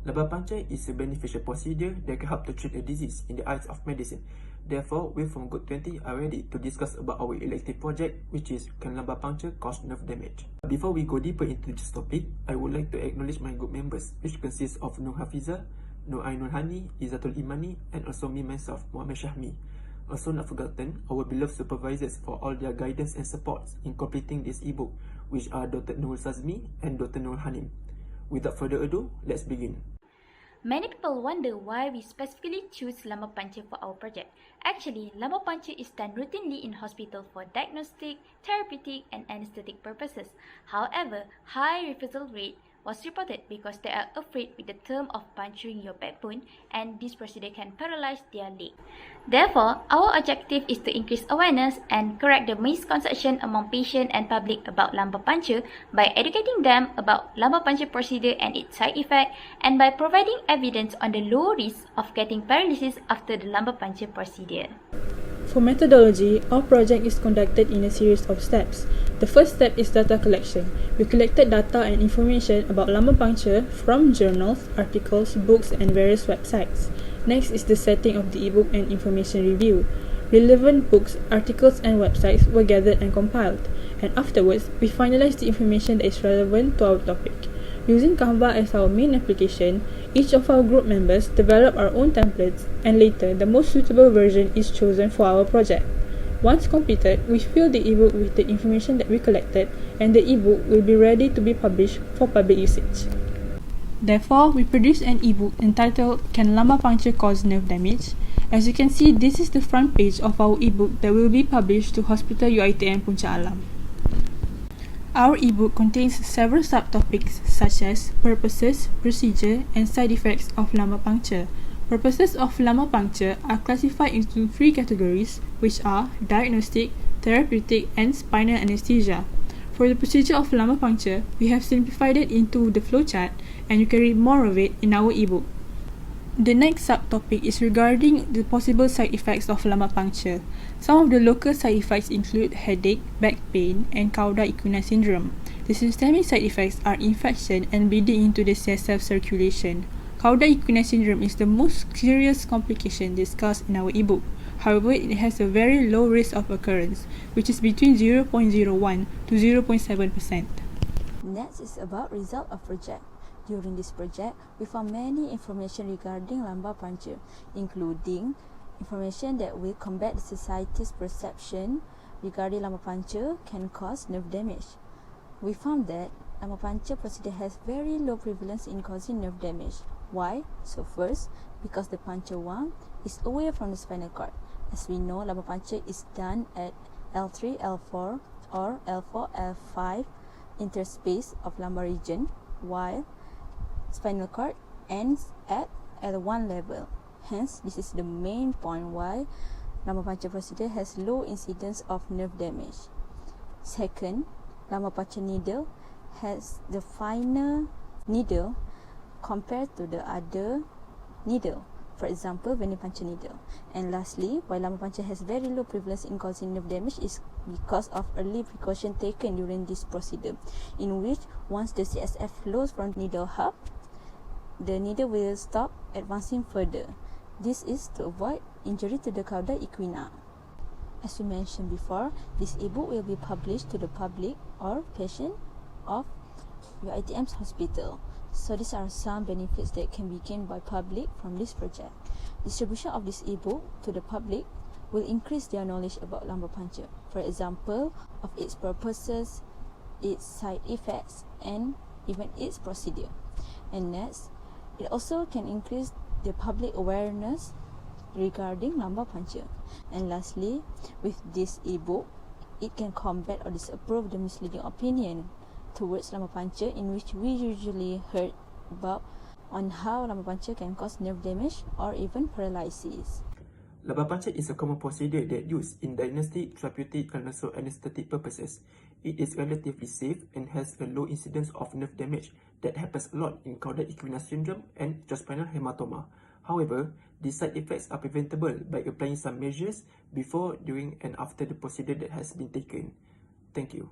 Lumbar puncture is a beneficial procedure that can help to treat a disease in the eyes of medicine. Therefore, we from G20 are ready to discuss about our elective project, which is Can Lumbar Puncture Cause Nerve Damage? Before we go deeper into this topic, I would like to acknowledge my group members, which consists of Nur Hafiza, Nur Ainul Hani, Izzatul Imani, and also me myself, Muhammad Shahmi. Also not forgotten, our beloved supervisors for all their guidance and supports in completing this ebook, which are Dr. Nurul Sazmi and Dr. Nurul Hanim. Without further ado, let's begin. Many people wonder why we specifically choose lumbar puncture for our project. Actually, lumbar puncture is done routinely in hospital for diagnostic, therapeutic, and anesthetic purposes. However, high refusal rate was reported because they are afraid with the term of puncturing your backbone, and this procedure can paralyze their leg. Therefore, our objective is to increase awareness and correct the misconception among patients and public about lumbar puncture by educating them about lumbar puncture procedure and its side effect, and by providing evidence on the low risk of getting paralysis after the lumbar puncture procedure. For methodology, our project is conducted in a series of steps. The first step is data collection. We collected data and information about lumbar puncture from journals, articles, books, and various websites. Next is the setting of the ebook and information review. Relevant books, articles, and websites were gathered and compiled, and afterwards, we finalized the information that is relevant to our topic. Using Canva as our main application, each of our group members develop our own templates, and later, the most suitable version is chosen for our project. Once completed, we fill the ebook with the information that we collected, and the ebook will be ready to be published for public usage. Therefore, we produced an ebook entitled Can Lumbar Puncture Cause Nerve Damage? As you can see, this is the front page of our ebook that will be published to Hospital UiTM Puncture Alam. Our ebook contains several subtopics such as purposes, procedure, and side effects of lumbar puncture. Purposes of lumbar puncture are classified into 3 categories, which are diagnostic, therapeutic, and spinal anesthesia. For the procedure of lumbar puncture, we have simplified it into the flowchart, and you can read more of it in our ebook. The next subtopic is regarding the possible side effects of lumbar puncture. Some of the local side effects include headache, back pain, and cauda equina syndrome. The systemic side effects are infection and bleeding into the CSF circulation. Cauda equina syndrome is the most serious complication discussed in our ebook. However, it has a very low risk of occurrence, which is between 0.01 to 0.7%. Next is about result of project. During this project, we found many information regarding lumbar puncture, including information that will combat the society's perception regarding lumbar puncture can cause nerve damage. We found that lumbar puncture procedure has very low prevalence in causing nerve damage. Why? So first, because the puncture wound is away from the spinal cord. As we know, lumbar puncture is done at L3, L4 or L4, L5 interspace of lumbar region, while spinal cord ends at L1 level. Hence, this is the main point why lumbar puncture procedure has low incidence of nerve damage. Second, lumbar puncture needle has the finer needle compared to the other needle, for example, venipuncture needle. And lastly, why lumbar puncture has very low prevalence in causing nerve damage is because of early precaution taken during this procedure, in which once the CSF flows from needle hub, the needle will stop advancing further. This is to avoid injury to the cauda equina. As we mentioned before, this ebook will be published to the public or patient of UiTM's hospital. So these are some benefits that can be gained by public from this project. Distribution of this ebook to the public will increase their knowledge about lumbar puncture, for example, of its purposes, its side effects, and even its procedure. And next, it also can increase the public awareness regarding lumbar puncture. And lastly, with this ebook, it can combat or disapprove the misleading opinion towards lumbar puncture, in which we usually heard about on how lumbar puncture can cause nerve damage or even paralysis. Lumbar puncture is a common procedure that used in diagnostic, therapeutic, and also anesthetic purposes. It is relatively safe and has a low incidence of nerve damage that happens a lot in cauda equina syndrome and spinal hematoma. However, these side effects are preventable by applying some measures before, during, and after the procedure that has been taken. Thank you.